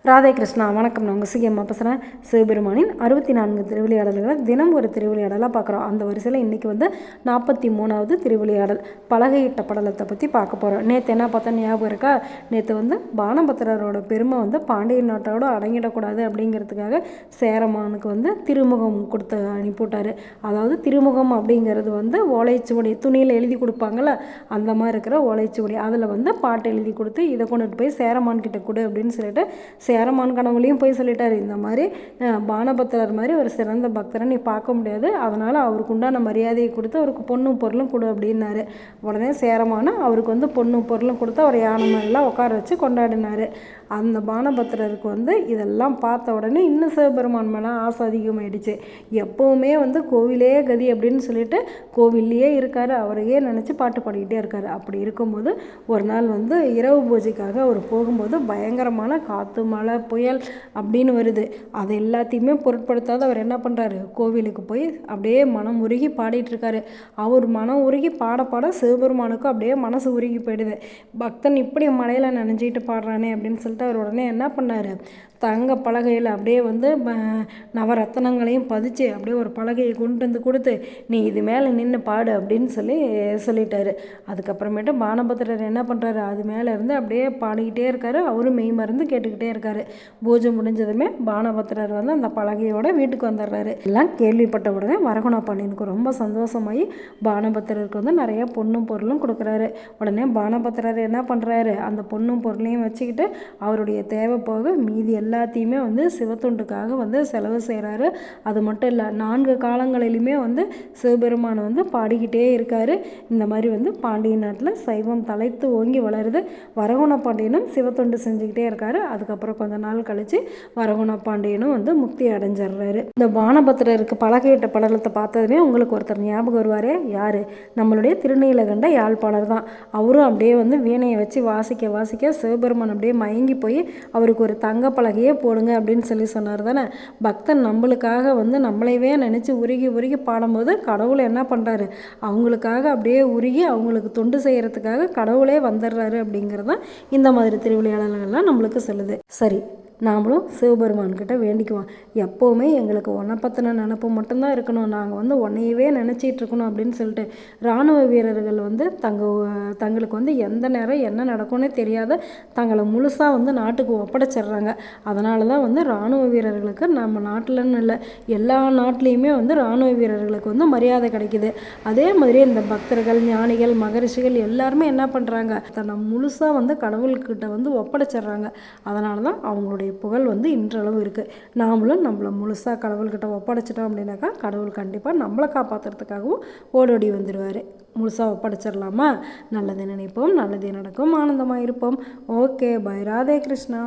ராதே கிருஷ்ணா. வணக்கம். நான் உங்கள் சிஎம்மா பேசுகிறேன். சிவபெருமானின் 64 திருவிளையாடல்களை தினம் ஒரு திருவிளையாடலாக பார்க்குறோம். அந்த வரிசையில் இன்றைக்கி 43வது திருவிளையாடல் பலகையிட்ட படலத்தை பற்றி பார்க்க போகிறோம். நேற்று என்ன பார்த்தா ஞாபகம் இருக்கா? நேற்று பானபத்திரரோட பெருமை பாண்டிய நாட்டோட அடங்கிடக்கூடாது அப்படிங்கிறதுக்காக சேரமானுக்கு திருமுகம் கொடுத்து அனுப்பிவிட்டார். அதாவது திருமுகம் அப்படிங்கிறது ஓலைச்சுவடி, துணியில் எழுதி கொடுப்பாங்கள்ல, அந்த மாதிரி இருக்கிற ஓலைச்சுவடி. அதில் பாட்டு எழுதி கொடுத்து இதை கொண்டுட்டு போய் சேரமான் கிட்ட கொடு அப்படின்னு சொல்லிட்டு சேரமான் கனவுலையும் போய் சொல்லிட்டார், இந்த மாதிரி பானபத்திரர் மாதிரி ஒரு சிறந்த பக்தரை நீ பார்க்க முடியாது, அதனால் அவருக்கு உண்டான மரியாதையை கொடுத்து அவருக்கு பொண்ணும் பொருளும் கொடு அப்படின்னாரு. உடனே சேரமான அவருக்கு பொண்ணும் பொருளும் கொடுத்து அவர் யானை மாதிரிலாம் உட்கார வச்சு கொண்டாடினார். அந்த பானபத்திரருக்கு இதெல்லாம் பார்த்த உடனே இன்னும் சிவபெருமான் மேலே ஆசை அதிகமாகிடுச்சு. எப்போவுமே கோவிலே கதி அப்படின்னு சொல்லிட்டு கோவில்லையே இருக்கார், அவரையே நினச்சி பாட்டு பாடிக்கிட்டே இருக்கார். அப்படி இருக்கும்போது ஒரு நாள் இரவு பூஜைக்காக அவர் போகும்போது பயங்கரமான காற்று, மழை, புயல் அப்படின்னு வருது. அது எல்லாத்தையுமே பொருட்படுத்தாத அவர் என்ன பண்ணுறாரு, கோவிலுக்கு போய் அப்படியே மனம் உருகி பாடிட்டுருக்காரு. அவர் மனம் உருகி பாட பாட சிவபெருமானுக்கும் அப்படியே மனசு உருகி போயிடுது. பக்தன் இப்படி மழையில் நனைஞ்சிட்டு பாடுறானே அப்படின்னு சொல்லிட்டு அவர் உடனே என்ன பண்ணார், தங்க பலகையில் அப்படியே நவரத்தனங்களையும் பதிச்சு அப்படியே ஒரு பலகையை கொண்டு கொடுத்து நீ இது மேலே நின்று பாடு அப்படின்னு சொல்லிட்டாரு. அதுக்கப்புறமேட்டு பானபத்திரர் என்ன பண்ணுறாரு, அது மேலே இருந்து அப்படியே பாடிக்கிட்டே இருக்காரு. அவரும் மெய் மருந்து கேட்டுக்கிட்டே இருக்காரு. பூஜை முடிஞ்சதுமே பானபத்திரர் அந்த பலகையோட வீட்டுக்கு வந்துடுறாரு. எல்லாம் கேள்விப்பட்ட உடனே வரகுண பாண்டியனுக்கு ரொம்ப சந்தோஷமாகி பானபத்திரருக்கு நிறைய பொண்ணும் பொருளும் கொடுக்குறாரு. உடனே பானபத்திரர் என்ன பண்ணுறாரு, அந்த பொண்ணும் பொருளையும் வச்சுக்கிட்டு அவருடைய தேவை போக மீதி எல்லாத்தையுமே சிவத்தொண்டுக்காக செலவு செய்கிறாரு. அது மட்டும் இல்லை, 4 காலங்களிலுமே சிவபெருமான் பாடிக்கிட்டே இருக்கார். இந்த மாதிரி பாண்டிய நாட்டில் சைவம் தலைத்து ஓங்கி வளருது. வரகுண பாண்டியனும் சிவத்தொண்டு செஞ்சுக்கிட்டே இருக்காரு. அதுக்கப்புறம் கொஞ்ச நாள் கழித்து வரகுண பாண்டியனும் முக்தி அடைஞ்சிடுறாரு. இந்த பானபத்திரருக்கு பலகையிட்ட படலத்தை பார்த்ததுமே உங்களுக்கு ஒருத்தர் ஞாபகம் வருவார். யார்? நம்மளுடைய திருநீலகண்ட யாழ்ப்பாணர் தான். அவரும் அப்படியே வீணையை வச்சு வாசிக்க வாசிக்க சிவபெருமான் அப்படியே மயங்கி போய் அவருக்கு ஒரு தங்க பலகையே போடுங்க அப்படின்னு சொன்னார் தானே. பக்தன் நம்மளுக்காக நம்மளைவே நினச்சி உருகி உருகி பாடும்போது கடவுளை என்ன பண்ணுறாரு, அவங்களுக்காக அப்படியே உருகி அவங்களுக்கு தொண்டு செய்கிறதுக்காக கடவுளே வந்துடுறாரு அப்படிங்கிறது தான் இந்த மாதிரி திருவிளையாடல்கள்லாம் நம்மளுக்கு சொல்லுது. சரி, நாமளும் சிவபெருமான்கிட்ட வேண்டிக்குவோம், எப்போவுமே எங்களுக்கு உன்னை பற்றின நினப்பு மட்டும்தான் இருக்கணும், நாங்கள் உன்னையவே நினச்சிட்டு இருக்கணும் அப்படின்னு சொல்லிட்டு. இராணுவ வீரர்கள் தங்களுக்கு எந்த நேரம் என்ன நடக்கும்னே தெரியாத தங்களை முழுசாக நாட்டுக்கு ஒப்படைச்சிட்றாங்க. அதனால தான் இராணுவ வீரர்களுக்கு நம்ம நாட்டிலன்னு இல்லை, எல்லா நாட்டிலையுமே இராணுவ வீரர்களுக்கு மரியாதை கிடைக்குது. அதே மாதிரி இந்த பக்தர்கள், ஞானிகள், மகரிஷிகள் எல்லாருமே என்ன பண்ணுறாங்க, தன்னை முழுசாக கடவுள்கிட்ட ஒப்படைச்சிட்றாங்க. அதனால தான் அவங்களுடைய புகழ் இன்றளவு இருக்குது. நாமளும் நம்மளை முழுசாக கடவுள்கிட்ட ஒப்படைச்சிட்டோம் அப்படின்னாக்கா கடவுள் கண்டிப்பாக நம்மளை காப்பாற்றுறதுக்காகவும் ஓடோடி வந்துடுவார். முழுசாக ஒப்படைச்சிடலாமா? நல்லது நினைப்போம், நல்லதே நடக்கும், ஆனந்தமாக இருப்போம். Okay, bye. ராதே கிருஷ்ணா.